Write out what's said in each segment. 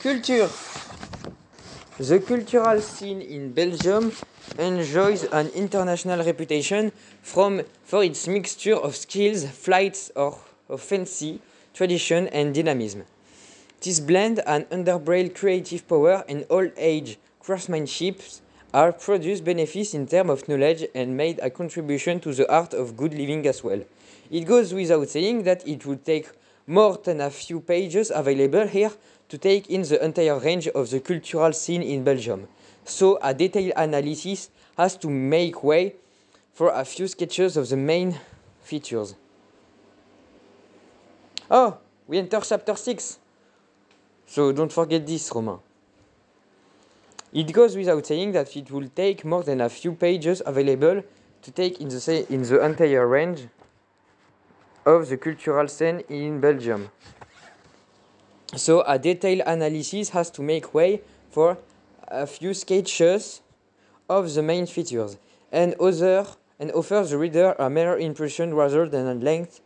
Culture. The cultural scene in Belgium enjoys an international reputation for its mixture of skills, flights of fancy, tradition and dynamism. This blend and underbrail creative power and old-age craftsmanship are produced benefits in terms of knowledge and made a contribution to the art of good living as well. It goes without saying that it would take more than a few pages available here to take in the entire range of the cultural scene in Belgium. So a detailed analysis has to make way for a few sketches of the main features. Oh, we enter chapter 6. So don't forget this, Romain. It goes without saying that it will take more than a few pages available to take in the entire range of the cultural scene in Belgium. So a detailed analysis has to make way for a few sketches of the main features and offer the reader a mere impression rather than a lengthy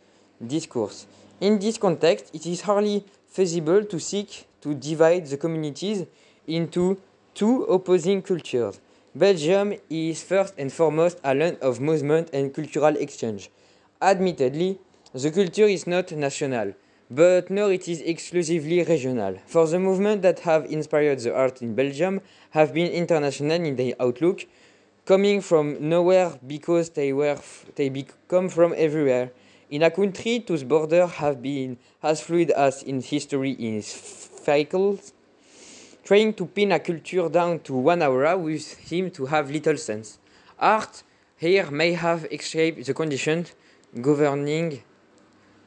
discourse. In this context, it is hardly feasible to seek to divide the communities into two opposing cultures. Belgium is first and foremost a land of movement and cultural exchange. Admittedly, the culture is not national, but nor it is exclusively regional. For the movements that have inspired the art in Belgium have been international in their outlook, coming from nowhere because they come from everywhere. In a country whose borders have been as fluid as in history is fickle, trying to pin a culture down to 1 hour would seem to have little sense. Art here may have escaped the conditions governing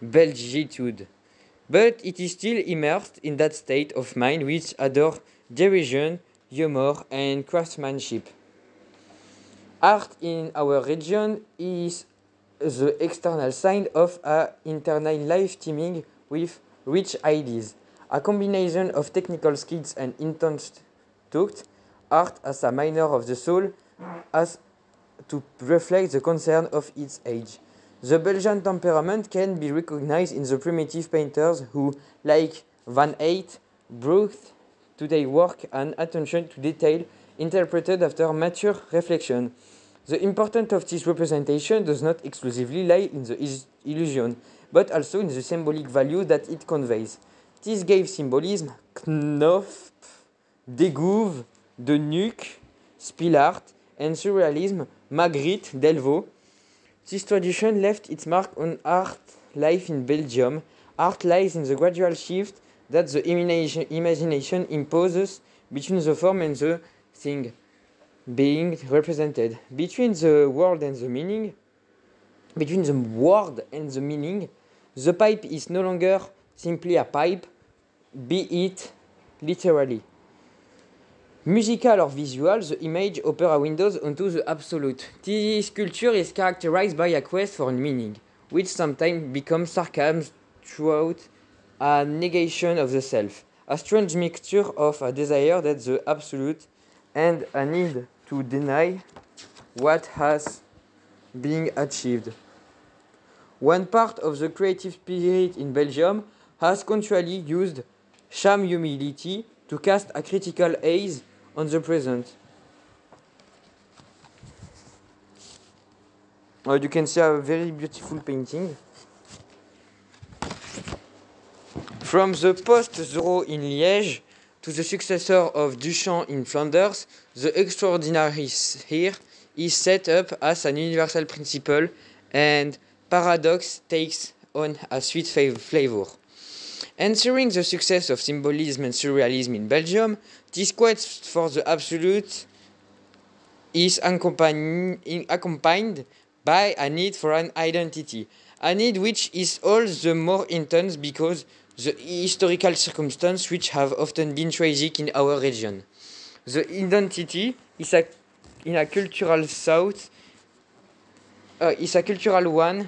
Belgitude, but it is still immersed in that state of mind which adores derision, humor, and craftsmanship. Art in our region is the external sign of an internal life teeming with rich ideas. A combination of technical skills and intense thought, art as a minor of the soul, has to reflect the concern of its age. The Belgian temperament can be recognized in the primitive painters who, like Van Eyck, brought to their work an attention to detail interpreted after mature reflection. The importance of this representation does not exclusively lie in the illusion, but also in the symbolic value that it conveys. This gave symbolism Knopf, Dégoût, De Nuc, Spillart, and surrealism Magritte, Delvaux. This tradition left its mark on art life in Belgium. Art lies in the gradual shift that the imagination imposes between the form and the thing being represented. Between the word and the meaning, the pipe is no longer simply a pipe, be it literally. Musical or visual, the image opera windows onto the absolute. This culture is characterized by a quest for meaning, which sometimes becomes sarcasm throughout a negation of the self, a strange mixture of a desire that the absolute and a need to deny what has been achieved. One part of the creative spirit in Belgium has contrarily used sham humility to cast a critical gaze on the present. You can see a very beautiful painting. From the post-Zorro in Liège to the successor of Duchamp in Flanders, the extraordinary here is set up as an universal principle, and paradox takes on a sweet flavor. Answering the success of symbolism and surrealism in Belgium, this quest for the absolute is accompanied by a need for an identity, a need which is all the more intense because the historical circumstances which have often been tragic in our region. The identity is a cultural one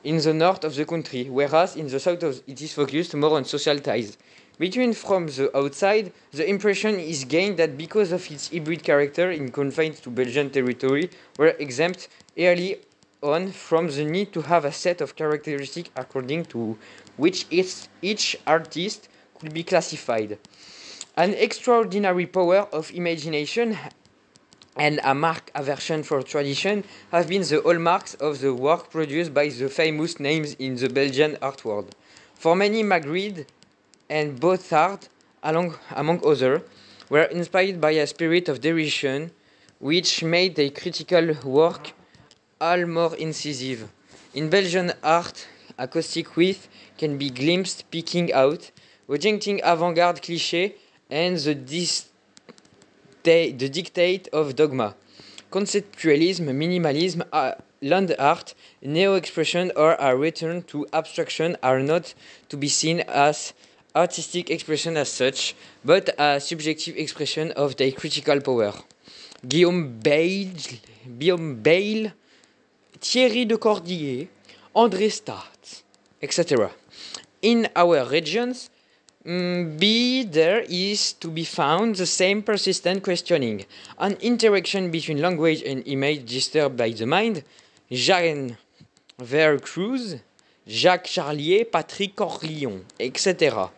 in the north of the country, whereas in the south it is focused more on social ties. From the outside, the impression is gained that because of its hybrid character in confined to Belgian territory, were exempt early on from the need to have a set of characteristics according to which each artist could be classified. An extraordinary power of imagination and a marked aversion for tradition have been the hallmarks of the work produced by the famous names in the Belgian art world. For many, Magritte and Bothard, among others, were inspired by a spirit of derision, which made their critical work all more incisive. In Belgian art, acoustic wit can be glimpsed peeking out, rejecting avant-garde clichés and the dictate of dogma. Conceptualism, minimalism, land art, neo-expression, or a return to abstraction are not to be seen as artistic expression as such, but a subjective expression of their critical power. Guillaume Bayle, Thierry de Cordier, André Start, etc. In our regions, there is to be found the same persistent questioning, an interaction between language and image disturbed by the mind. Jean Vercruz, Jacques Charlier, Patrick Orlion, etc.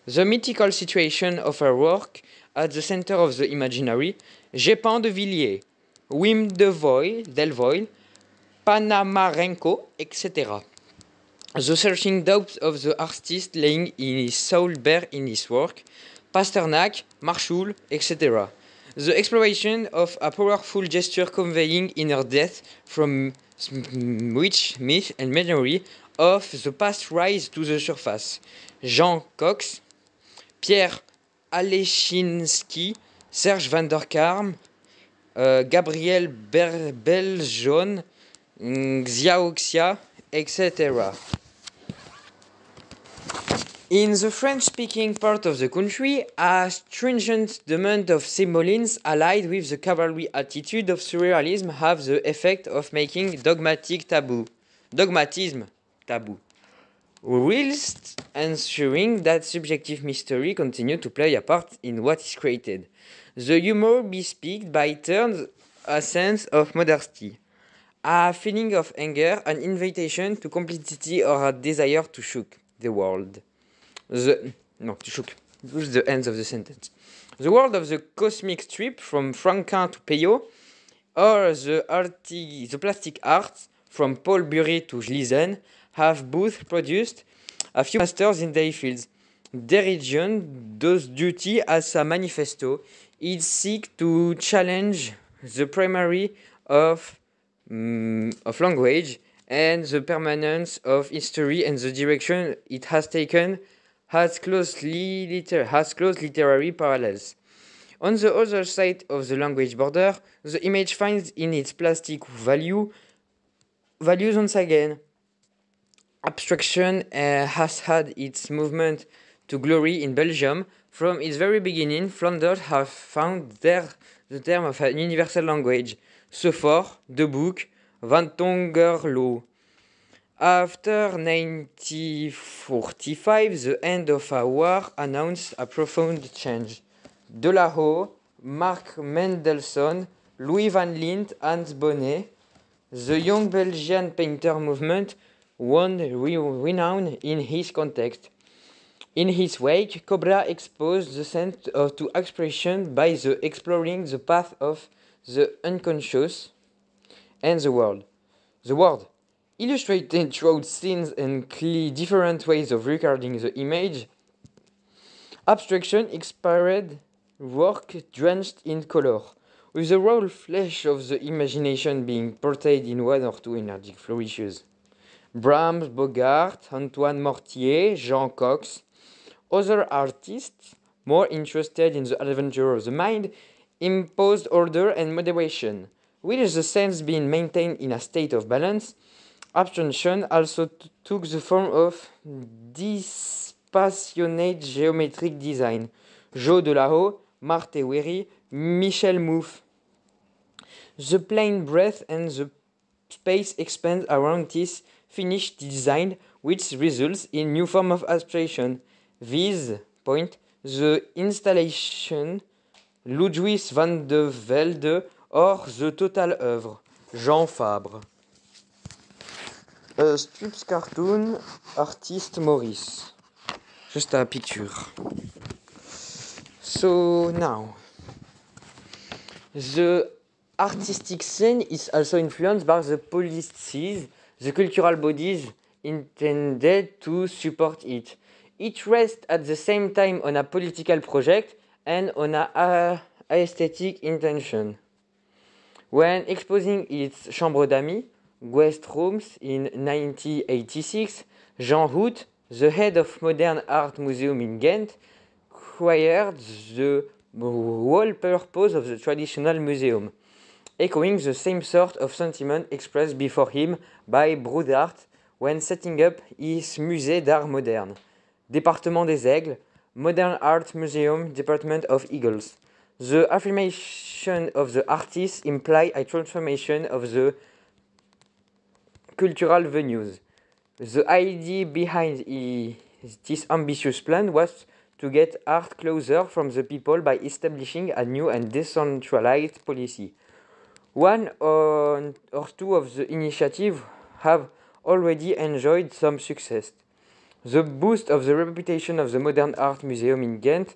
The mythical situation of her work at the center of the imaginary, Gepin de Villiers, Wim Delvoye, Panamarenko, etc. The searching doubts of the artist laying his soul bare in his work, Pasternak, Marshall, etc. The exploration of a powerful gesture conveying inner depth from which myth and memory of the past rise to the surface. Jean Cox, Pierre Alechinsky, Serge van der Karm, Gabriel Beljon, Xiaoxia, etc. In the French-speaking part of the country, a stringent demand of symbolism allied with the cavalry attitude of surrealism have the effect of making dogmatism taboo, whilst ensuring that subjective mystery continue to play a part in what is created. The humor bespeaks by turns a sense of modesty, a feeling of anger, an invitation to complicity, or a desire to shock the world. To lose the ends of the sentence. The world of the cosmic strip, from Franquin to Peyo, or the plastic arts, from Paul Bury to Gleason, have both produced a few masters in their fields. Derision does duty as a manifesto. It seeks to challenge the primary of language and the permanence of history and the direction it has taken has close literary parallels. On the other side of the language border, the image finds in its plastic values once again. Abstraction has had its movement to glory in Belgium. From its very beginning, Flanders have found there the term of an universal language. Sephore, De Boek, Van Tongerlo. After 1945, the end of a war announced a profound change. De La Haye, Mark Mendelssohn, Louis van Lint, Hans Bonnet, the young Belgian painter movement won renown in his context. In his wake, Cobra exposed the sense to expression by exploring the path of the unconscious and the world. The world, illustrated through scenes and different ways of regarding the image, abstraction inspired work drenched in color, with the raw flesh of the imagination being portrayed in one or two energetic flourishes. Brahms, Bogart, Antoine Mortier, Jean Cox. Other artists, more interested in the adventure of the mind, imposed order and moderation. With the sense being maintained in a state of balance, abstraction also took the form of dispassionate geometric design. Jo de la Haye, Marthe Wery, Michel Mouffe. The plane breadth and the space expands around this finished design, which results in new form of abstraction. These point the installation Ludwig van de Velde or the total œuvre Jean Fabre. Strips cartoon artist Maurice. Just a picture. So now, the artistic scene is also influenced by the policies, the cultural bodies intended to support it. It rests at the same time on a political project and on a aesthetic intention. When exposing its Chambre d'Amis, guest rooms in 1986, Jean Hout, the head of Modern Art Museum in Ghent, acquired the whole purpose of the traditional museum, echoing the same sort of sentiment expressed before him by Broodart when setting up his Musée d'Art Moderne. Département des Aigles, Modern Art Museum, Department of Eagles. The affirmation of the artists imply a transformation of the cultural venues. The idea behind this ambitious plan was to get art closer from the people by establishing a new and decentralized policy. One or two of the initiatives have already enjoyed some success. The boost of the reputation of the Modern Art Museum in Ghent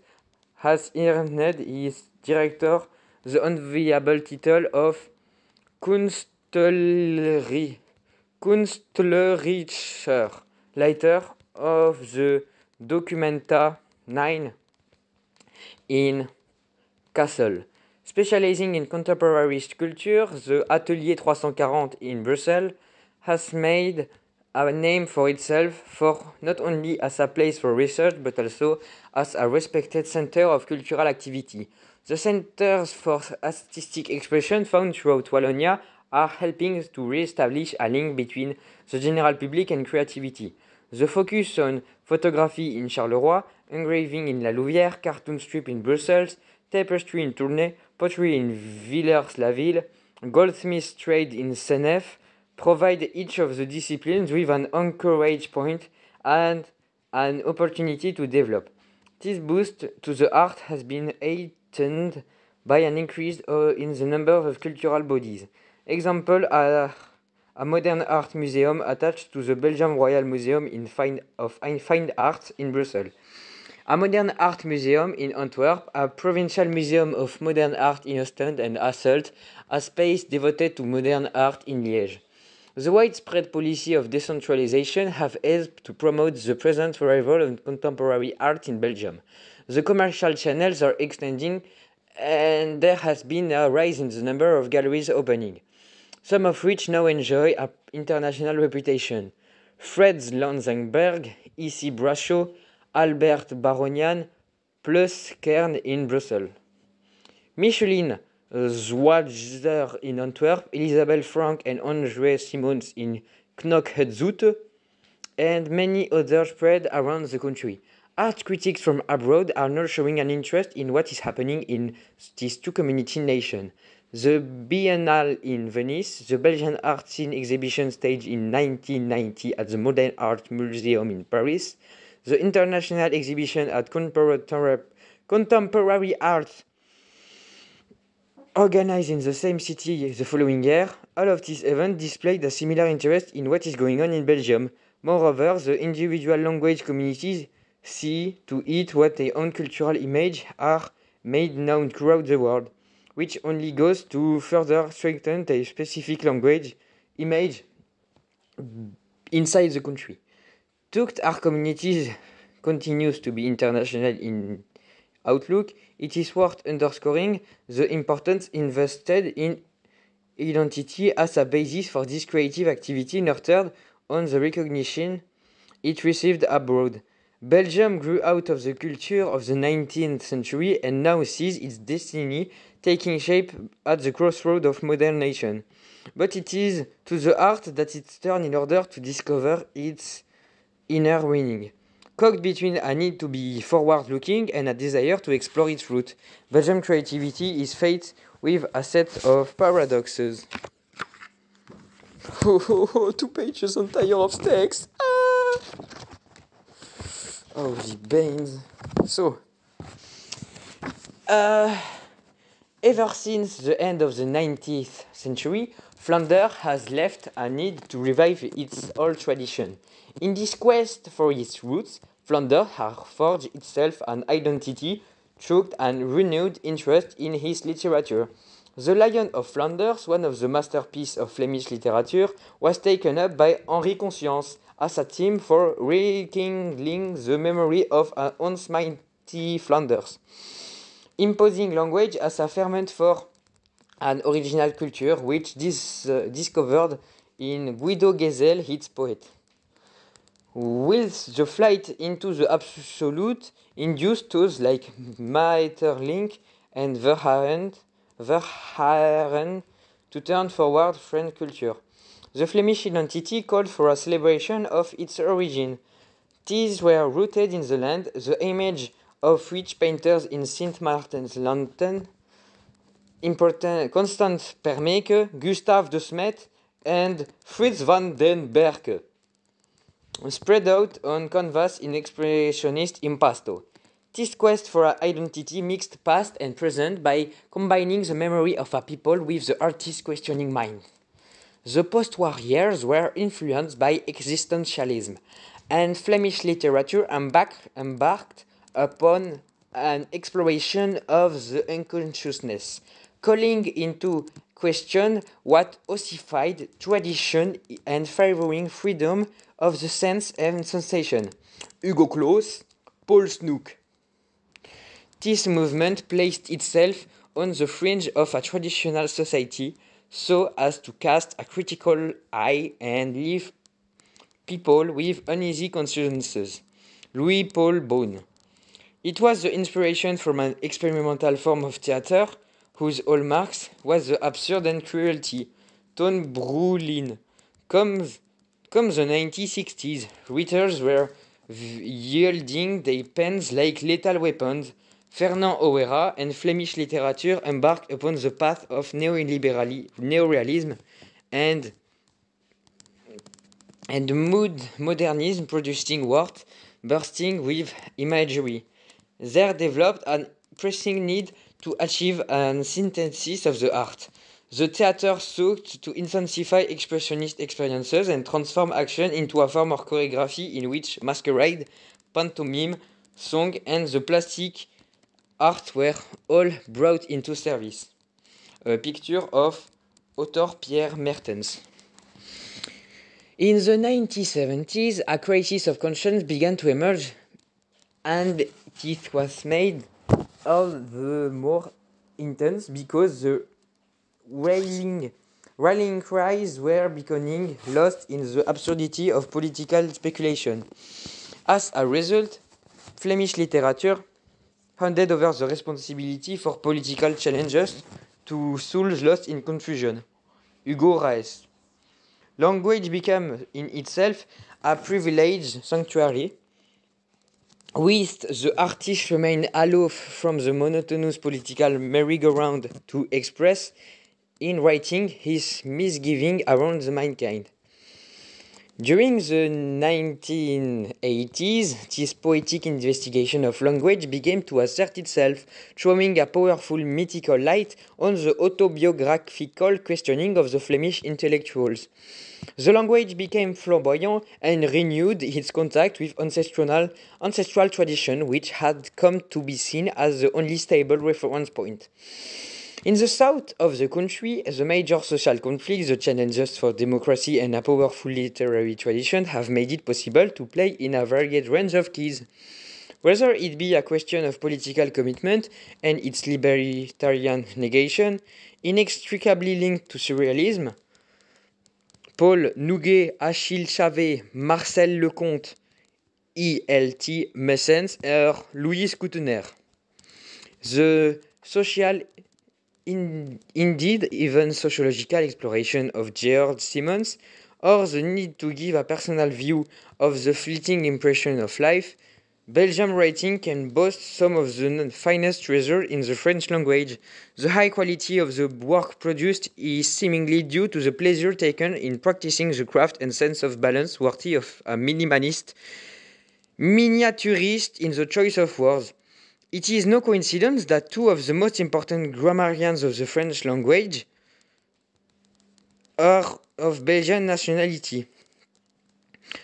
has earned his director the enviable title of Kunstlerischer Leiter of the Documenta 9 in Kassel. Specializing in contemporary sculpture, the Atelier 340 in Brussels has made a name for itself for not only as a place for research but also as a respected center of cultural activity. The centers for artistic expression found throughout Wallonia are helping to re-establish a link between the general public and creativity. The focus on photography in Charleroi, engraving in La Louvière, cartoon strip in Brussels, tapestry in Tournai, pottery in Villers-la-Ville, goldsmith trade in Senef, provide each of the disciplines with an anchorage point and an opportunity to develop. This boost to the art has been aided by an increase in the number of cultural bodies. Example are a modern art museum attached to the Belgium Royal Museum of Fine Arts in Brussels, a modern art museum in Antwerp, a provincial museum of modern art in Ostend and Hasselt, a space devoted to modern art in Liège. The widespread policy of decentralization have helped to promote the present revival of contemporary art in Belgium. The commercial channels are extending and there has been a rise in the number of galleries opening, some of which now enjoy an international reputation. Fred Lanzenberg, E.C. Brashaw, Albert Baronian, plus Kern in Brussels. Micheline Schweitzer in Antwerp, Isabelle Frank and André Simons in Knock-het-Zoute, and many others spread around the country. Art critics from abroad are now showing an interest in what is happening in these two community nations. The Biennale in Venice, the Belgian art scene exhibition staged in 1990 at the Modern Art Museum in Paris, the international exhibition at Contemporary Art organized in the same city the following year, all of these events displayed a similar interest in what is going on in Belgium. Moreover, the individual language communities see to it what their own cultural image are made known throughout the world, which only goes to further strengthen their specific language image inside the country. Tukt art communities continues to be international in outlook. It is worth underscoring the importance invested in identity as a basis for this creative activity nurtured on the recognition it received abroad. Belgium grew out of the culture of the 19th century and now sees its destiny taking shape at the crossroad of modern nation. But it is to the art that it's turned in order to discover its inner meaning, cogged between a need to be forward-looking and a desire to explore its root. Belgian creativity is faced with a set of paradoxes. 2 pages entire of text. Oh, the veins. So, ever since the end of the 19th century, Flanders has left a need to revive its old tradition. In this quest for its roots, Flanders has forged itself an identity through and renewed interest in his literature. The Lion of Flanders, one of the masterpieces of Flemish literature, was taken up by Henri Conscience as a theme for rekindling the memory of an once mighty Flanders. Imposing language as a ferment for an original culture, which discovered in Guido Gesell, its poet. Whilst the flight into the absolute induced tools like Maeterlinck and Verhaeren to turn forward French culture. The Flemish identity called for a celebration of its origin. These were rooted in the land, the image of which painters in Sint Maarten's Landen, Constant Permeke, Gustav de Smet, and Frits van den Berke, spread out on canvas in expressionist impasto. This quest for an identity mixed past and present by combining the memory of a people with the artist's questioning mind. The post-war years were influenced by existentialism, and Flemish literature embarked upon an exploration of the unconsciousness, calling into question what ossified tradition and favoring freedom of the sense and sensation. Hugo Claus, Paul Snook. This movement placed itself on the fringe of a traditional society so as to cast a critical eye and leave people with uneasy consciences. Louis Paul Beaune. It was the inspiration from an experimental form of theatre whose hallmarks was the absurd and cruelty. Ton Brulin. Come the 1960s, writers were wielding their pens like lethal weapons. Fernand O'Hara and Flemish literature embarked upon the path of neorealism and modernism, producing words bursting with imagery. There developed an pressing need to achieve a synthesis of the art. The theatre sought to intensify expressionist experiences and transform action into a form of choreography in which masquerade, pantomime, song, and the plastic art were all brought into service. A picture of author Pierre Mertens. In the 1970s, a crisis of conscience began to emerge, and it was made all the more intense because the rallying cries were becoming lost in the absurdity of political speculation. As a result, Flemish literature handed over the responsibility for political challenges to souls lost in confusion. Hugo Raes. Language became in itself a privileged sanctuary, with the artist remained aloof from the monotonous political merry-go-round to express in writing his misgiving around the mankind. During the 1980s, this poetic investigation of language began to assert itself, throwing a powerful mythical light on the autobiographical questioning of the Flemish intellectuals. The language became flamboyant and renewed its contact with ancestral tradition, which had come to be seen as the only stable reference point. In the south of the country, the major social conflicts, the challenges for democracy, and a powerful literary tradition have made it possible to play in a varied range of keys. Whether it be a question of political commitment and its libertarian negation, inextricably linked to surrealism, Paul Nouguet, Achille Chavez, Marcel Lecomte, E.L.T. Messens, or Louise Koutener. The social, indeed even sociological exploration of George Simmons, or the need to give a personal view of the fleeting impression of life, Belgian writing can boast some of the finest treasure in the French language. The high quality of the work produced is seemingly due to the pleasure taken in practicing the craft and sense of balance worthy of a minimalist, miniaturist in the choice of words. It is no coincidence that two of the most important grammarians of the French language are of Belgian nationality.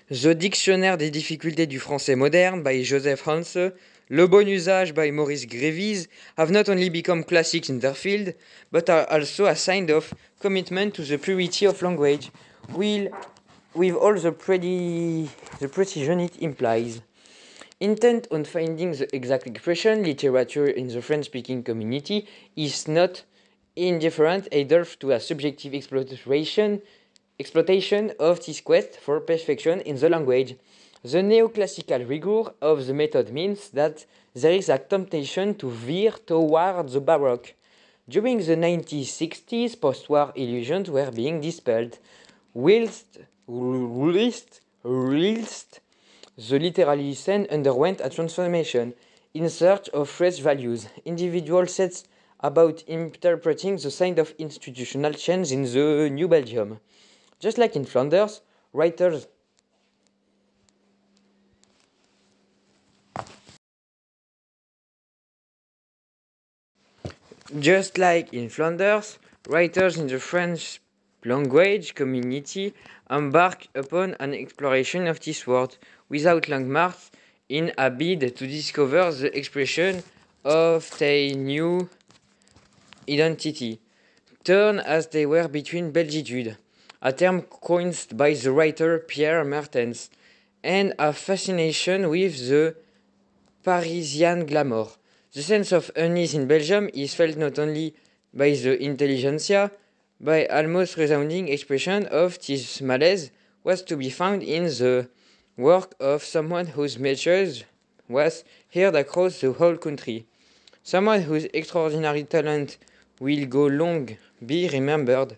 The Dictionnaire des difficultés du français moderne by Joseph Hanse, Le Bon Usage by Maurice Grévise have not only become classics in their field, but are also a sign of commitment to the purity of language, with all the precision it implies. Intent on finding the exact expression, literature in the French-speaking community is not indifferent either to a subjective exploitation of this quest for perfection in the language. The neoclassical rigor of the method means that there is a temptation to veer toward the Baroque. During the 1960s, post-war illusions were being dispelled, whilst the literary scene underwent a transformation. In search of fresh values, individuals set about interpreting the sign of institutional change in the New Belgium. Just like in Flanders, writers in the French language community embark upon an exploration of this word without landmarks in a bid to discover the expression of their new identity. Turn as they were between belgitude, a term coined by the writer Pierre Mertens, and a fascination with the Parisian glamour. The sense of unease in Belgium is felt not only by the intelligentsia, by almost resounding expression of this malaise was to be found in the work of someone whose message was heard across the whole country. Someone whose extraordinary talent will go long be remembered,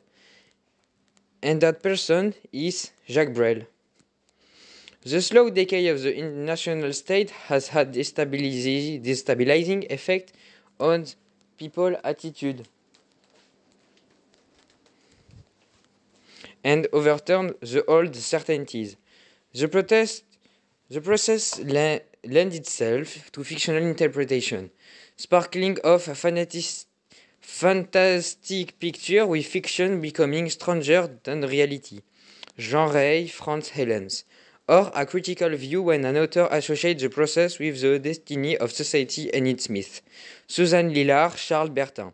and that person is Jacques Brel. The slow decay of the national state has had destabilizing effect on people's attitude and overturned the old certainties. The process lends itself to fictional interpretation, sparkling off a fantastic picture with fiction becoming stranger than reality. Jean Rey, Franz Helens. Or a critical view when an author associates the process with the destiny of society and its myth. Suzanne Lillard, Charles Bertin.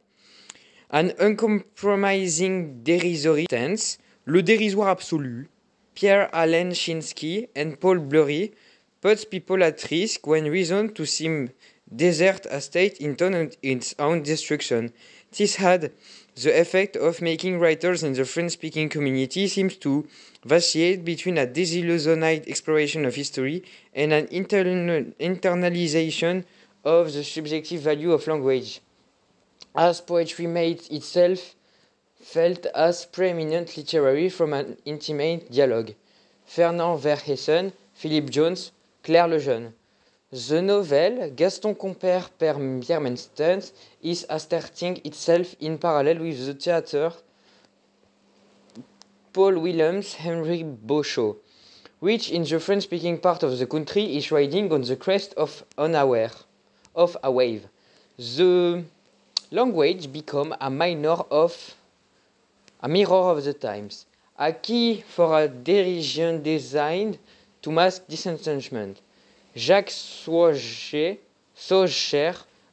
An uncompromising derisory stance, le dérisoire absolu, Pierre Allen Shinsky and Paul Bleury puts people at risk when reason to seem desert a state intent on its own destruction. This had the effect of making writers in the French-speaking community seem to vacillate between a disillusioned exploration of history and an internalization of the subjective value of language, as poetry made itself felt as preeminent literary from an intimate dialogue. Fernand Verheyen, Philip Jones, Claire Lejeune. The novel Gaston Compère per Pierre Menstens is asserting itself in parallel with the theatre Paul Willems Henry Beauchot, which in the French-speaking part of the country is riding on the crest of a wave. The language become a mirror of the times, a key for a derision designed to mask disenchantment. Jacques Sauger,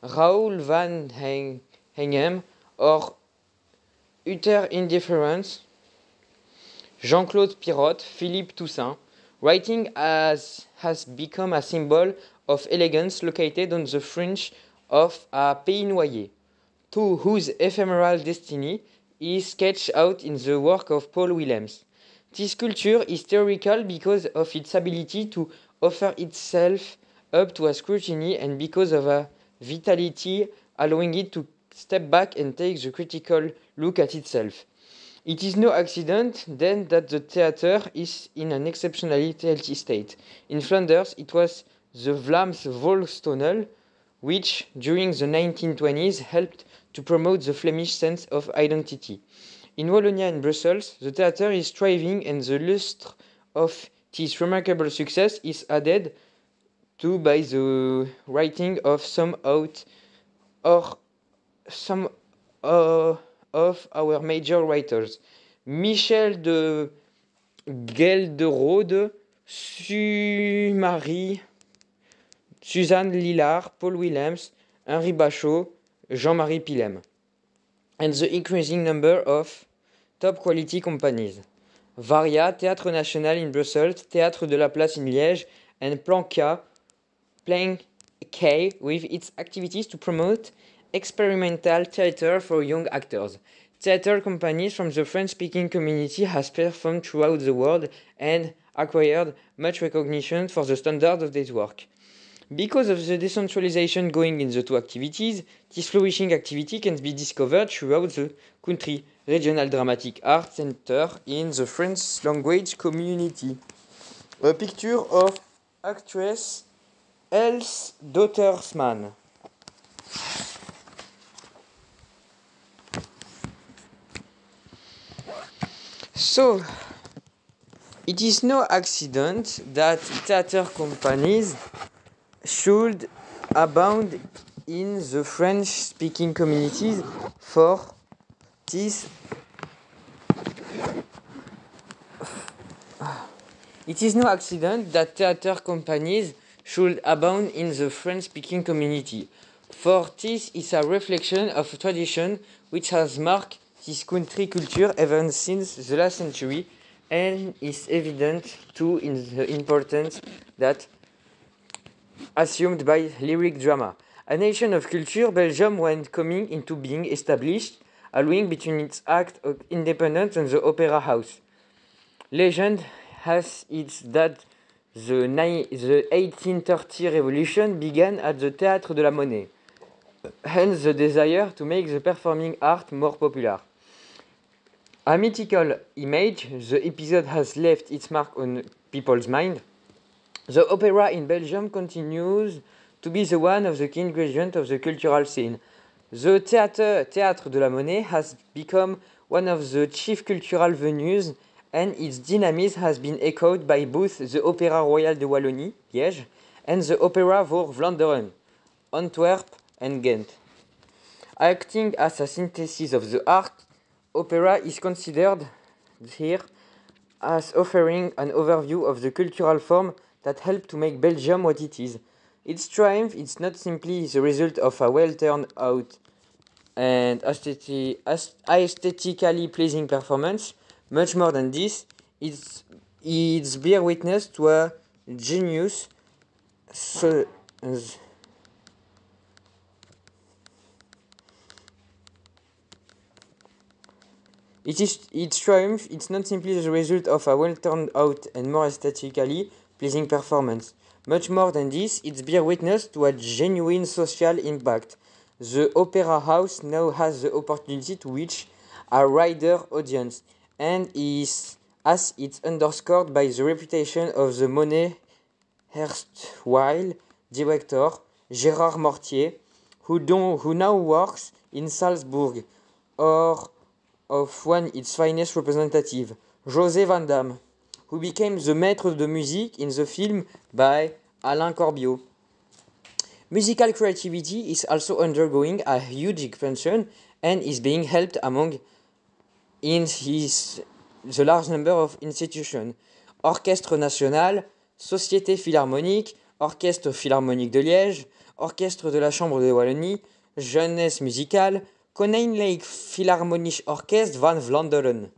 Raoul Van Hengem, or Utter Indifference, Jean-Claude Pirotte, Philippe Toussaint, writing has become a symbol of elegance located on the fringe of a pays noyé, to whose ephemeral destiny is sketched out in the work of Paul Willems. This culture is theoretical because of its ability to offer itself up to a scrutiny and because of a vitality allowing it to step back and take the critical look at itself. It is no accident, then, that the theatre is in an exceptionally healthy state. In Flanders, it was the Vlaams Volkstunnel, which, during the 1920s, helped to promote the Flemish sense of identity. In Wallonia and Brussels, the theatre is thriving and the lustre of this remarkable success is added to by the writing of some of our major writers. Michel de Gelderode, Sumari, Suzanne Lillard, Paul Willems, Henri Bachot, Jean-Marie Pilem, and the increasing number of top quality companies. Varia, Théâtre National in Brussels, Théâtre de la Place in Liège, and Plan K with its activities to promote experimental theater for young actors. Theater companies from the French-speaking community has performed throughout the world and acquired much recognition for the standard of their work. Because of the decentralization going in the two activities, this flourishing activity can be discovered throughout the country. Regional Dramatic Art Center in the French language community. A picture of actress Els Dottersman. So, it is no accident that theater companies should abound in the French-speaking communities for this. It is no accident that theater companies should abound in the French-speaking community, for this is a reflection of a tradition which has marked this country culture ever since the last century, and is evident too in the importance that assumed by lyric drama. A nation of culture, Belgium, when coming into being, established a link between its act of independence and the opera house. Legend has it that the 1830 revolution began at the Théâtre de la Monnaie, hence the desire to make the performing art more popular. A mythical image, the episode has left its mark on people's mind. The opera in Belgium continues to be the one of the key ingredients of the cultural scene. The Théâtre de la Monnaie has become one of the chief cultural venues, and its dynamism has been echoed by both the Opéra Royal de Wallonie, Liège, and the Opera voor Vlaanderen, Antwerp and Ghent. Acting as a synthesis of the art, opera is considered here as offering an overview of the cultural form that helped to make Belgium what it is. Its triumph is not simply the result of a well-turned-out and aesthetically pleasing performance. Much more than this, it's bear witness to a genius. Its triumph is not simply the result of a well-turned-out and more aesthetically pleasing performance. Much more than this, it bears witness to a genuine social impact. The Opera House now has the opportunity to reach a wider audience, and is as it's underscored by the reputation of the Monet erstwhile director, Gérard Mortier, who now works in Salzburg, or of one its finest representative, José Van Damme, who became the maître de musique in the film by Alain Corbiot. Musical creativity is also undergoing a huge expansion and is being helped along in the large number of institutions. Orchestre National, Société Philharmonique, Orchestre Philharmonique de Liège, Orchestre de la Chambre de Wallonie, Jeunesse Musicale, Koninklijk Philharmonisch Orkest van Vlaanderen,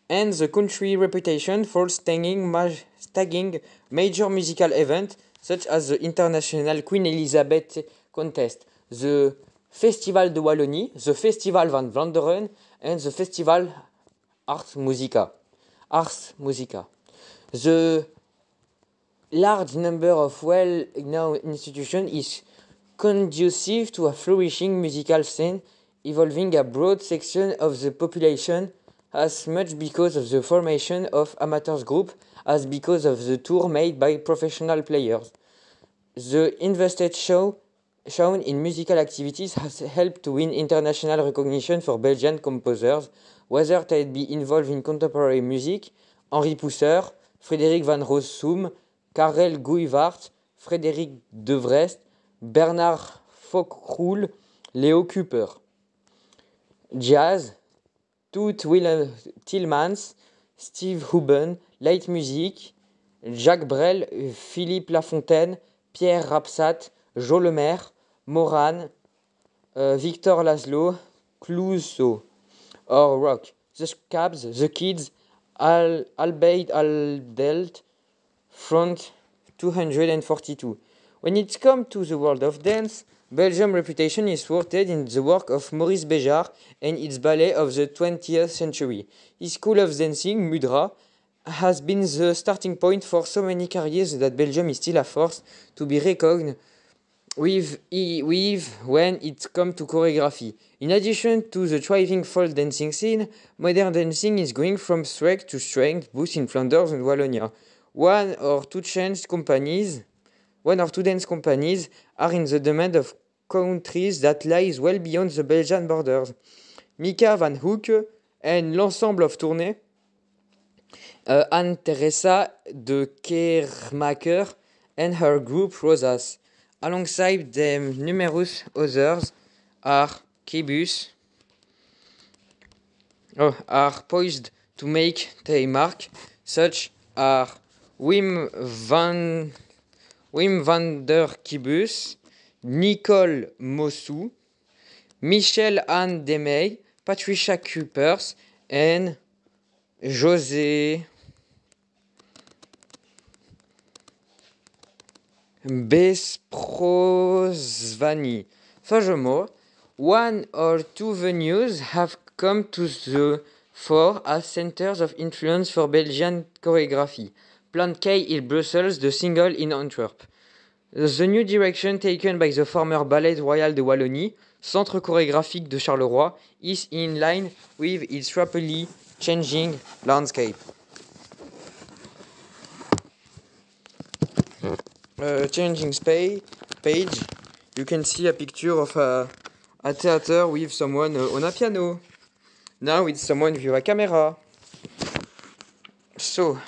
and the country reputation for staging major musical events such as the International Queen Elizabeth Contest, the Festival de Wallonie, the Festival van Vlaanderen, and the Festival Ars Musica. The large number of well-known institutions is conducive to a flourishing musical scene involving a broad section of the population, as much because of the formation of amateurs groups as because of the tour made by professional players. The invested shown in musical activities has helped to win international recognition for Belgian composers, whether they be involved in contemporary music, Henri Pousseur, Frédéric van Rossum, Karel Guijvaert, Frédéric de Vrest, Bernard Fockroul, Leo Cooper. Jazz, Toet Tillmans, Steve Huben, light music, Jacques Brel, Philippe Lafontaine, Pierre Rapsat, Jo Lemaire, Morane, Victor Laszlo, Clouseau. Or Rock, The Scabs, The Kids, Albeit Aldelt, Front 242. When it comes to the world of dance, Belgium's reputation is rooted in the work of Maurice Béjart and its ballet of the 20th century. His school of dancing, Mudra, has been the starting point for so many careers that Belgium is still a force to be reckoned with when it comes to choreography. In addition to the thriving folk dancing scene, modern dancing is going from strength to strength, both in Flanders and Wallonia. One or two dance companies are in the demand of countries that lies well beyond the Belgian borders. Mika van Hoek and l'ensemble of Tournai, Anne-Teresa de Keermaker and her group Rosas. Alongside them, numerous others are poised to make their mark, such are Wim van der Kibus, Nicole Mossou, Michelle Anne Demey, Patricia Kuipers, and José Besprosvani. Furthermore, one or two venues have come to the fore as centers of influence for Belgian choreography. Plan K in Brussels, the Single in Antwerp. The new direction taken by the former Ballet Royal de Wallonie, Centre chorégraphique de Charleroi, is in line with its rapidly changing landscape. Changing page, you can see a picture of a theater with someone on a piano. Now it's someone with a camera. So,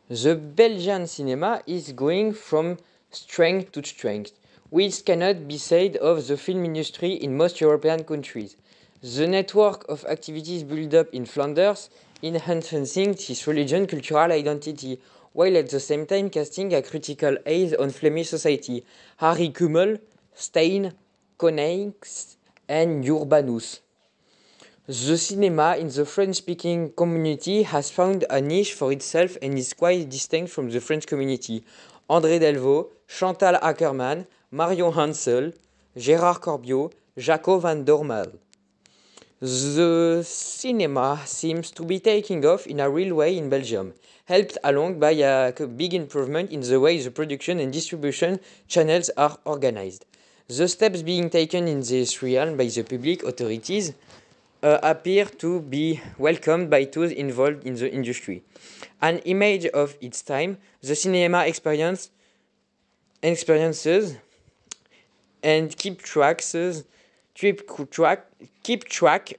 the Belgian cinema is going from strength to strength, which cannot be said of the film industry in most European countries. The network of activities built up in Flanders enhancing its religion cultural identity, while at the same time casting a critical eye on Flemish society. Harry Kummel, Stein, Konex, and Urbanus. The cinema in the French-speaking community has found a niche for itself and is quite distinct from the French community. André Delvaux, Chantal Ackerman, Marion Hansel, Gérard Corbiot, Jaco van Dormael. The cinema seems to be taking off in a real way in Belgium, helped along by a big improvement in the way the production and distribution channels are organized. The steps being taken in this realm by the public authorities appear to be welcomed by those involved in the industry. An image of its time, the cinema experiences and keep track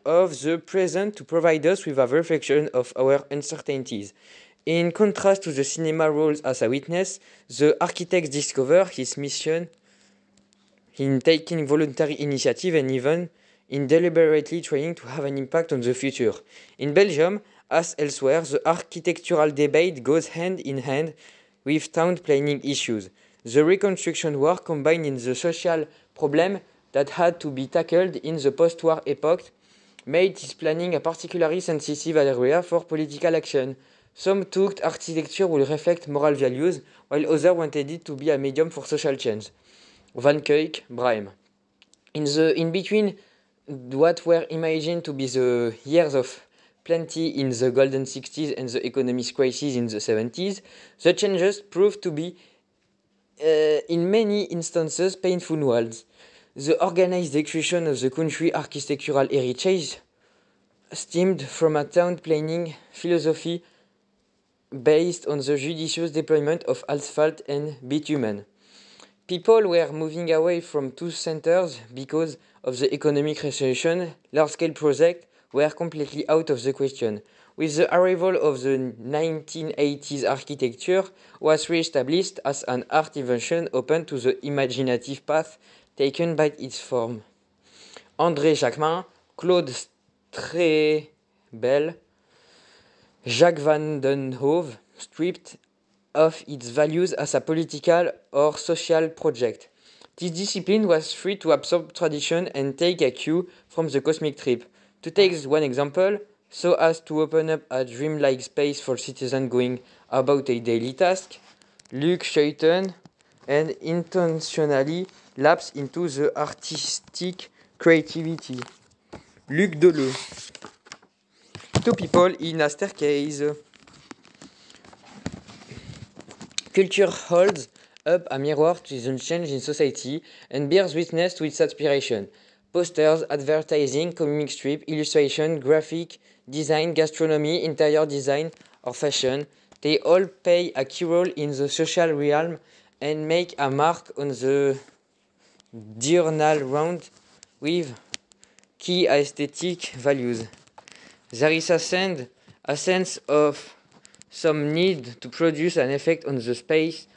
of the present to provide us with a reflection of our uncertainties. In contrast to the cinema roles as a witness, the architects discover his mission in taking voluntary initiative and even in deliberately trying to have an impact on the future. In Belgium, as elsewhere, the architectural debate goes hand in hand with town planning issues. The reconstruction work combined in the social problem that had to be tackled in the post-war epoch made this planning a particularly sensitive area for political action. Some thought architecture will reflect moral values, while others wanted it to be a medium for social change. Van Kuyk, Brahem. In between what were imagined to be the years of plenty in the golden 60s and the economic crisis in the 70s, the changes proved to be, in many instances, painful ones. The organized execution of the country architectural heritage stemmed from a town planning philosophy based on the judicious deployment of asphalt and bitumen. People were moving away from two centers because of the economic recession. Large-scale projects were completely out of the question. With the arrival of the 1980s, architecture was re-established as an art invention open to the imaginative path taken by its form. André Jacquemin, Claude Strebel, Jacques van den Hove, stripped of its values as a political or social project. This discipline was free to absorb tradition and take a cue from the cosmic trip. To take one example, so as to open up a dreamlike space for citizens going about a daily task, Luc Schuiten and intentionally lapsed into the artistic creativity. Luc Deleu. Two people in a staircase. Culture holds up a mirror to the change in society and bears witness to its aspiration. Posters, advertising, comic strip, illustration, graphic design, gastronomy, interior design, or fashion, they all play a key role in the social realm and make a mark on the diurnal round with key aesthetic values. There is a sense of some need to produce an effect on space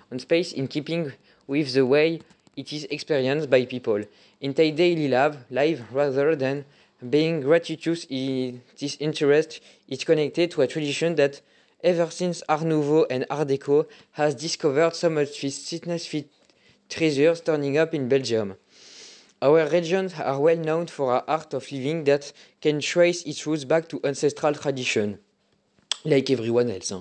in keeping with the way it is experienced by people in their daily life rather than being gratuitous. This interest is connected to a tradition that ever since Art Nouveau and Art Deco has discovered some of its treasures turning up in Belgium. Our regions are well known for our art of living that can trace its roots back to ancestral tradition, like everyone else.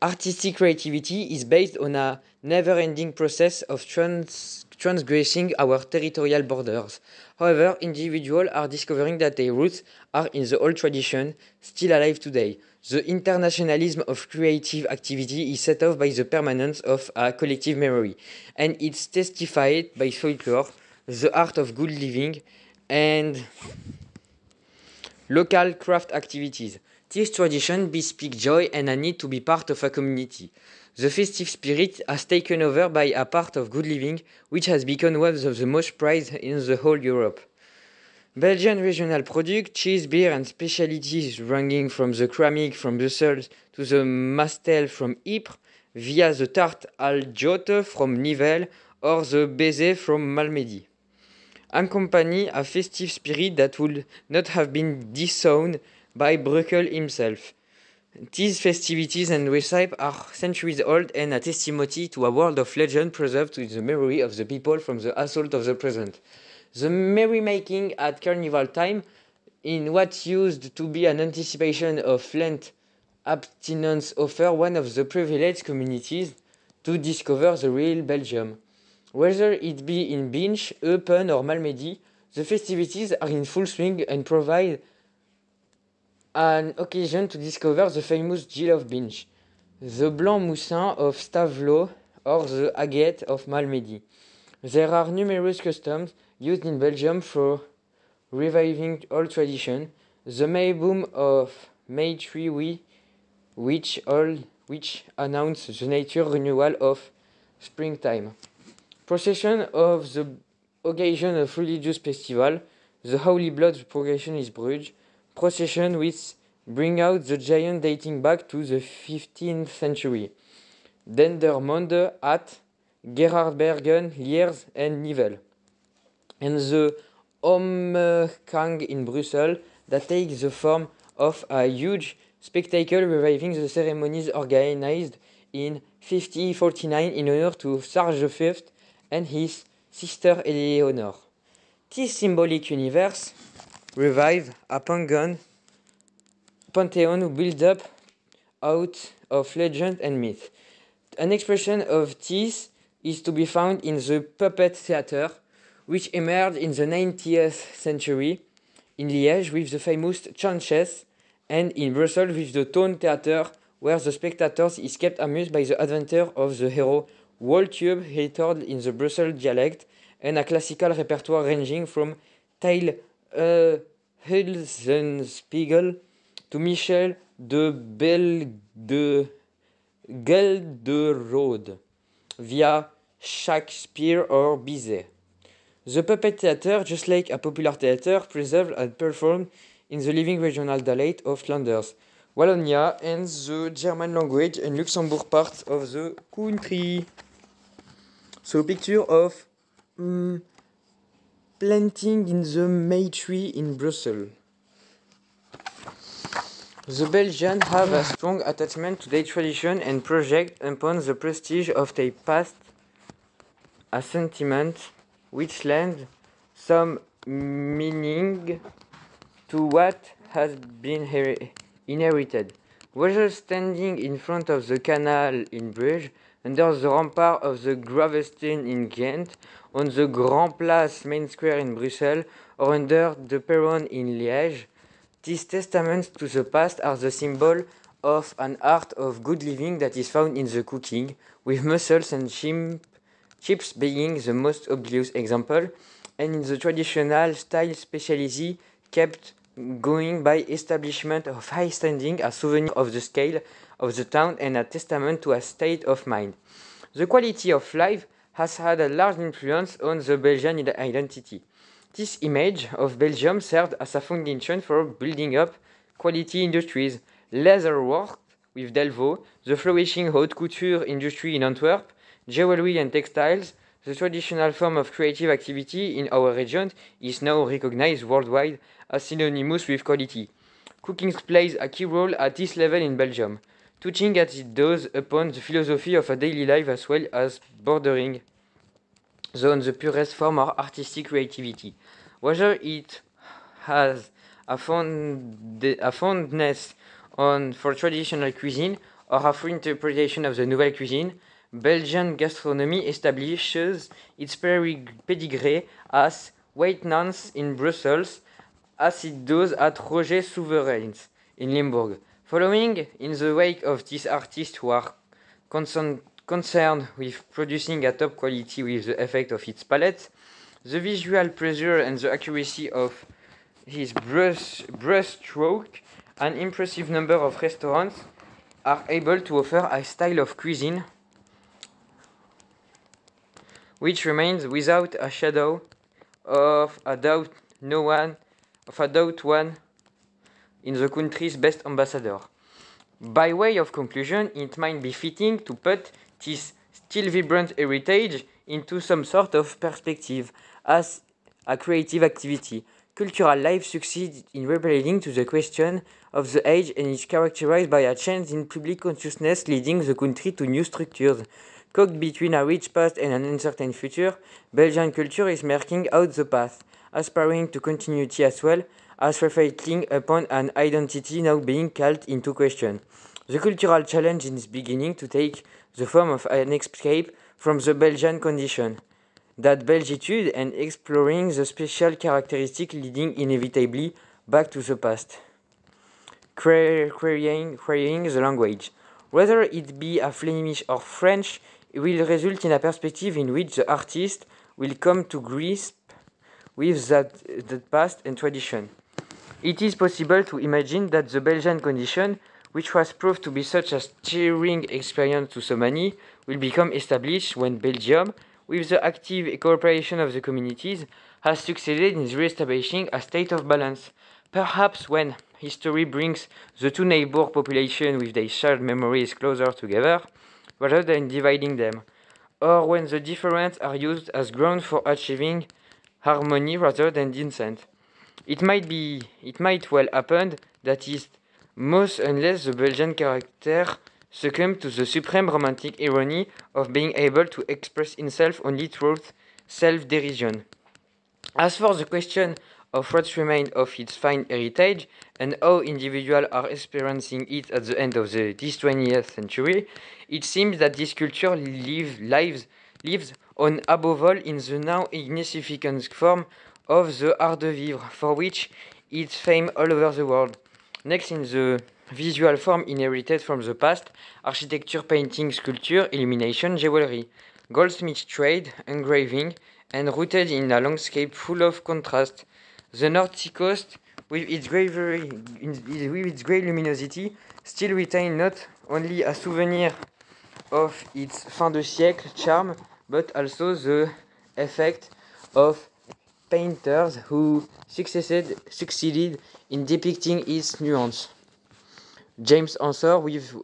Artistic creativity is based on a never-ending process of transgressing our territorial borders. However, individuals are discovering that their roots are in the old tradition, still alive today. The internationalism of creative activity is set off by the permanence of a collective memory, and it's testified by folklore, the art of good living, and local craft activities. This tradition bespeaks joy and a need to be part of a community. The festive spirit has taken over by a part of good living, which has become one of the most prized in the whole Europe. Belgian regional products, cheese, beer, and specialties ranging from the ceramic from Brussels to the Mastel from Ypres, via the tarte al jote from Nivelles or the baiser from Malmedy, accompany a festive spirit that would not have been disowned by Bruegel himself. These festivities and recipes are centuries old and a testimony to a world of legend preserved to the memory of the people from the assault of the present. The merrymaking at carnival time, in what used to be an anticipation of Lent abstinence, offer one of the privileged communities to discover the real Belgium. Whether it be in Binche, Eupen or Malmedy, the festivities are in full swing and provide an occasion to discover the famous Gilles of Binche, the Blanc Moussin of Stavelot or the Aguette of Malmedy. There are numerous customs used in Belgium for reviving old tradition. The May boom of May Tree which announce the nature renewal of springtime. Procession of the occasion of religious festival. The Holy Blood procession is Bruges. Procession which bring out the giant dating back to the 15th century. Dendermonde at Gerardbergen, Liers and Nivelles. And the Ommegang in Brussels that takes the form of a huge spectacle reviving the ceremonies organized in 1549 in honor to Charles V and his sister Eleanor. This symbolic universe revive a pantheon built up out of legend and myth. An expression of this is to be found in the puppet theater, which emerged in the 19th century in Liège with the famous Chanches, and in Brussels with the Tone Theater, where the spectators is kept amused by the adventure of the hero Waltube, retold in the Brussels dialect, and a classical repertoire ranging from Tale Hülsenspiegel to Michel de Gelderode via Shakespeare or Bizet. The puppet theater, just like a popular theater, preserved and performed in the living regional dialect of Flanders, Wallonia, and the German language and Luxembourg parts of the country. So picture of planting in the May tree in Brussels. The Belgians have a strong attachment to their tradition and project upon the prestige of their past, a sentiment which lends some meaning to what has been inherited. Whether standing in front of the canal in Bruges, under the rampart of the Gravestein in Ghent, on the Grand Place main square in Brussels, or under the Perron in Liège, these testaments to the past are the symbol of an art of good living that is found in the cooking, with mussels and chips being the most obvious example, and in the traditional style specialty kept going by establishment of high standing, a souvenir of the scale of the town and a testament to a state of mind. The quality of life has had a large influence on the Belgian identity. This image of Belgium served as a foundation for building up quality industries, leather work with Delvaux, the flourishing haute couture industry in Antwerp, jewelry and textiles. The traditional form of creative activity in our region is now recognized worldwide as synonymous with quality. Cooking plays a key role at this level in Belgium, touching as it does upon the philosophy of a daily life as well as bordering on the purest form of artistic creativity. Whether it has a fondness for traditional cuisine or a free interpretation of the nouvelle cuisine, Belgian gastronomy establishes its pedigree as waitnance in Brussels, as it does at Roger Souverains in Limburg. Following in the wake of these artists who are concerned with producing a top quality with the effect of its palette, the visual pleasure and the accuracy of his brushstroke, an impressive number of restaurants are able to offer a style of cuisine which remains without a shadow of a doubt one in the country's best ambassador. By way of conclusion, it might be fitting to put this still vibrant heritage into some sort of perspective as a creative activity. Cultural life succeeds in replying to the question of the age and is characterized by a change in public consciousness leading the country to new structures. Caught between a rich past and an uncertain future, Belgian culture is marking out the path, aspiring to continuity as well as reflecting upon an identity now being called into question. The cultural challenge is beginning to take the form of an escape from the Belgian condition, that Belgitude, and exploring the special characteristic leading inevitably back to the past. Querying the language. Whether it be a Flemish or French, it will result in a perspective in which the artist will come to grasp with that past and tradition. It is possible to imagine that the Belgian condition, which was proved to be such a stirring experience to so many, will become established when Belgium, with the active cooperation of the communities, has succeeded in re-establishing a state of balance. Perhaps when history brings the two neighbor populations with their shared memories closer together, rather than dividing them, or when the differences are used as ground for achieving harmony rather than dissent. It might well happen that is most unless the Belgian character succumb to the supreme romantic irony of being able to express himself only through self-derision. As for the question of what remained of its fine heritage and how individuals are experiencing it at the end of this 20th century, it seems that this culture lives on above all in the now insignificant form of the art de vivre, for which it's famed all over the world. Next, in the visual form inherited from the past, architecture, painting, sculpture, illumination, jewelry, goldsmith trade, engraving, and rooted in a landscape full of contrast. The North Sea coast, with its great luminosity, still retains not only a souvenir of its fin de siècle charm, but also the effect of painters who succeeded in depicting its nuance. James Ensor, with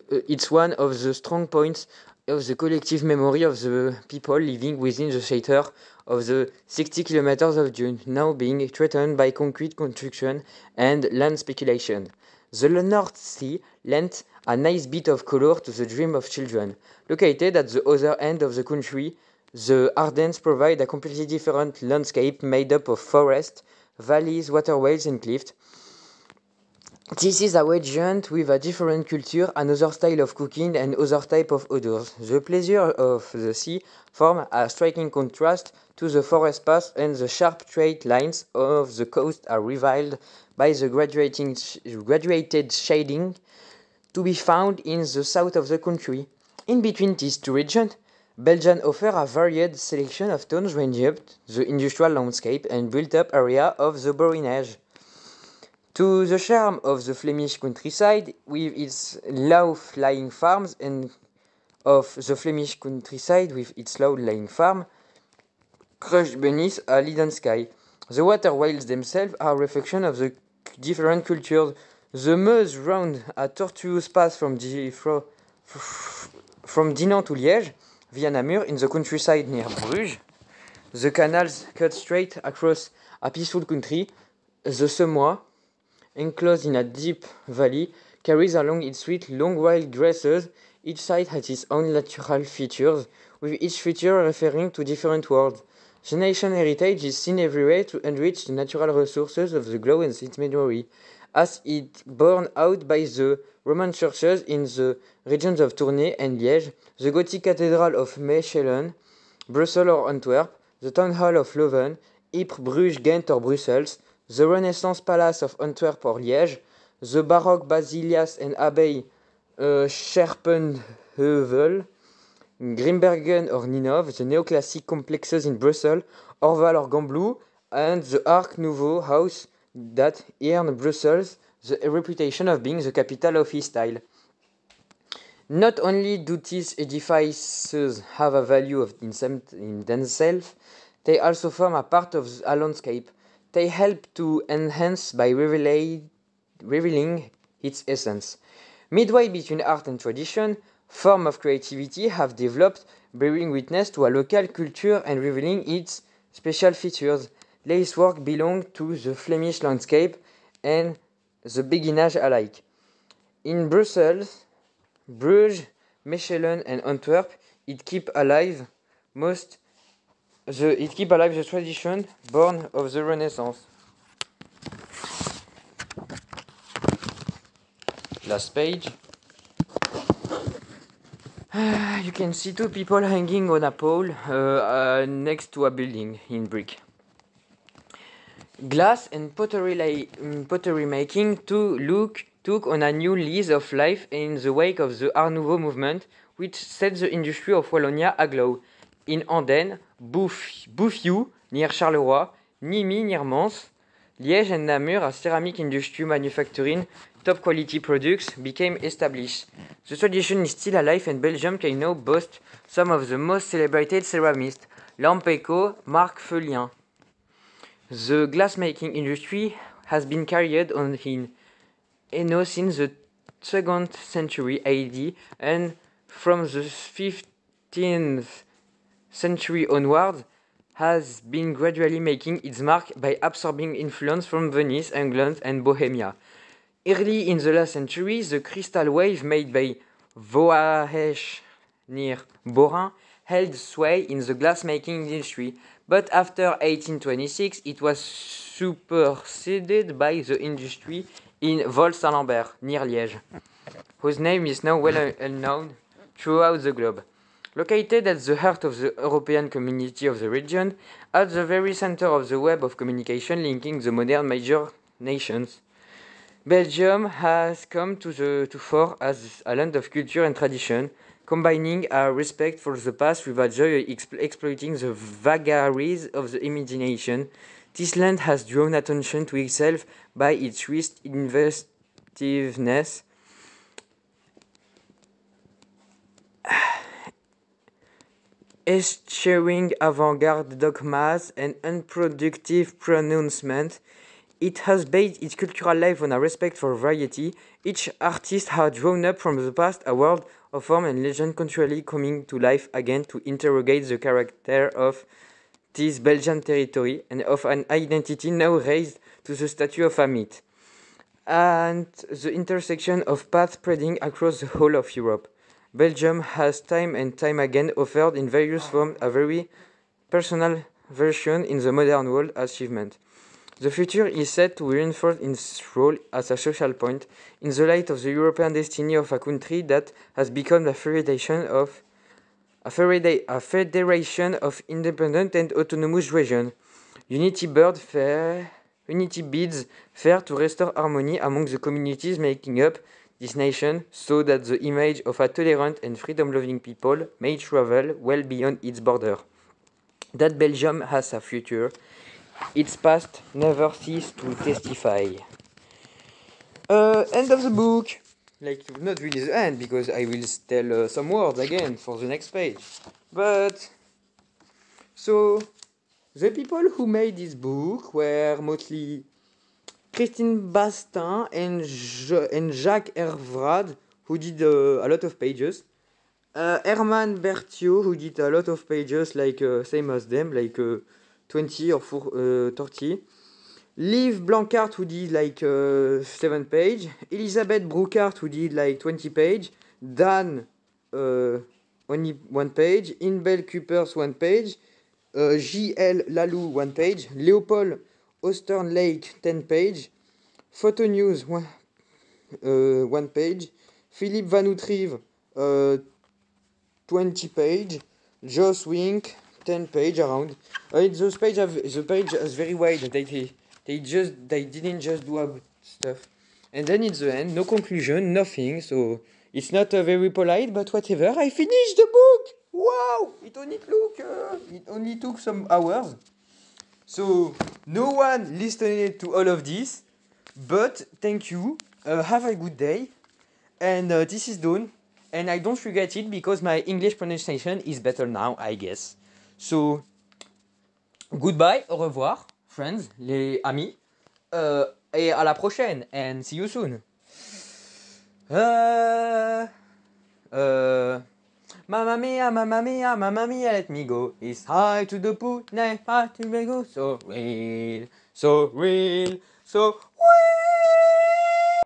it's one of the strong points of the collective memory of the people living within the shelter of the 60 kilometers of Dune, now being threatened by concrete construction and land speculation. The North Sea lent a nice bit of color to the dream of children. Located at the other end of the country, the Ardennes provide a completely different landscape made up of forests, valleys, waterways, and cliffs. This is a region with a different culture, another style of cooking, and other type of odors. The pleasure of the sea form a striking contrast to the forest paths, and the sharp straight lines of the coast are revealed by the graduated shading to be found in the south of the country. In between these two regions, Belgium offers a varied selection of towns ranging up the industrial landscape and built-up area of the Borinage. To the charm of the Flemish countryside, with its low-lying farms, and of the Flemish countryside with its low-lying farm, crushed beneath a leaden sky. The waterways themselves are a reflection of the different cultures. The Meuse runs a tortuous path from Dinan to Liège, via Namur, in the countryside near Bruges. The canals cut straight across a peaceful country. The Semois, enclosed in a deep valley, carries along its sweet long wild grasses. Each side has its own natural features, with each feature referring to different worlds. The nation heritage is seen everywhere to enrich the natural resources of the globe and its memory, as it borne out by the Roman churches in the regions of Tournai and Liège, the Gothic cathedral of Mechelen, Brussels or Antwerp, the town hall of Leuven, Ypres, Bruges, Ghent or Brussels, the Renaissance Palace of Antwerp or Liège, the Baroque basilias and abbey Scherpenheuvel, Grimbergen or Ninove, the neoclassic complexes in Brussels, Orval or Gambloux, and the Arc Nouveau house that earned Brussels the reputation of being the capital of his style. Not only do these edifices have a value in themselves, they also form a part of a landscape. They help to enhance by revealing its essence. Midway between art and tradition, forms of creativity have developed, bearing witness to a local culture and revealing its special features. Lacework belongs to the Flemish landscape and the beginners alike. In Brussels, Bruges, Mechelen, and Antwerp, it keeps alive the tradition born of the Renaissance. Last page. You can see two people hanging on a pole next to a building in brick. Glass and pottery making took on a new lease of life in the wake of the Art Nouveau movement, which set the industry of Wallonia aglow. In Andenne, Bouffiou near Charleroi, Nîmes near Mons, Liège and Namur, a ceramic industry manufacturing top quality products, became established. The tradition is still alive, and Belgium can now boast some of the most celebrated ceramists, Lampeco, Marc Feulien. The glassmaking industry has been carried on in Hainaut since the 2nd century AD, and from the 15th century onward has been gradually making its mark by absorbing influence from Venice, England, and Bohemia. Early in the last century, the crystal wave made by Voahech near Borin held sway in the glassmaking industry, but after 1826 it was superseded by the industry in Vol-Saint-Lambert near Liège, whose name is now well known throughout the globe. Located at the heart of the European community of the region, at the very center of the web of communication linking the modern major nations, Belgium has come to fore as a land of culture and tradition, combining a respect for the past with a joy exploiting the vagaries of the imagination. This land has drawn attention to itself by its rich inventiveness, eschewing avant-garde dogmas and unproductive pronouncement. It has based its cultural life on a respect for variety. Each artist has drawn up from the past a world of form and legend continually coming to life again to interrogate the character of this Belgian territory and of an identity now raised to the status of a myth, and the intersection of paths spreading across the whole of Europe. Belgium has time and time again offered in various forms a very personal version in the modern world achievement. The future is set to reinforce its role as a social point in the light of the European destiny of a country that has become a federation of independent and autonomous regions. Unity bids fair to restore harmony among the communities making up this nation so that the image of a tolerant and freedom-loving people may travel well beyond its border. That Belgium has a future. Its past never ceased to testify. End of the book. Like, not really the end, because I will tell some words again for the next page. But, so, the people who made this book were mostly Christine Bastin and Jacques Hervrade, who did a lot of pages. Herman Berthiaud, who did a lot of pages, like same as them, like 20 or 30. Liv Blancart, who did like 7 page. Elisabeth Brookart, who did like 20 page. Dan, only 1 page. Inbel Coopers, 1 page. J.L. Lalou, 1 page. Leopold Osterlake, 10 page. Photo News, 1 page. Philippe Van Outrive, 20 page. Joss Wink, 10 page around. The page is very wide. They didn't just do about stuff. And then in the end, no conclusion, nothing. So it's not very polite, but whatever. I finished the book. Wow! It only took some hours. So no one listened to all of this, but thank you. Have a good day. And this is done. And I don't regret it because my English pronunciation is better now, I guess. So, goodbye, au revoir, friends, les amis. Et à la prochaine, and see you soon. Mamma mia, let me go. It's high to the put, high to the go. So real, so real, so real.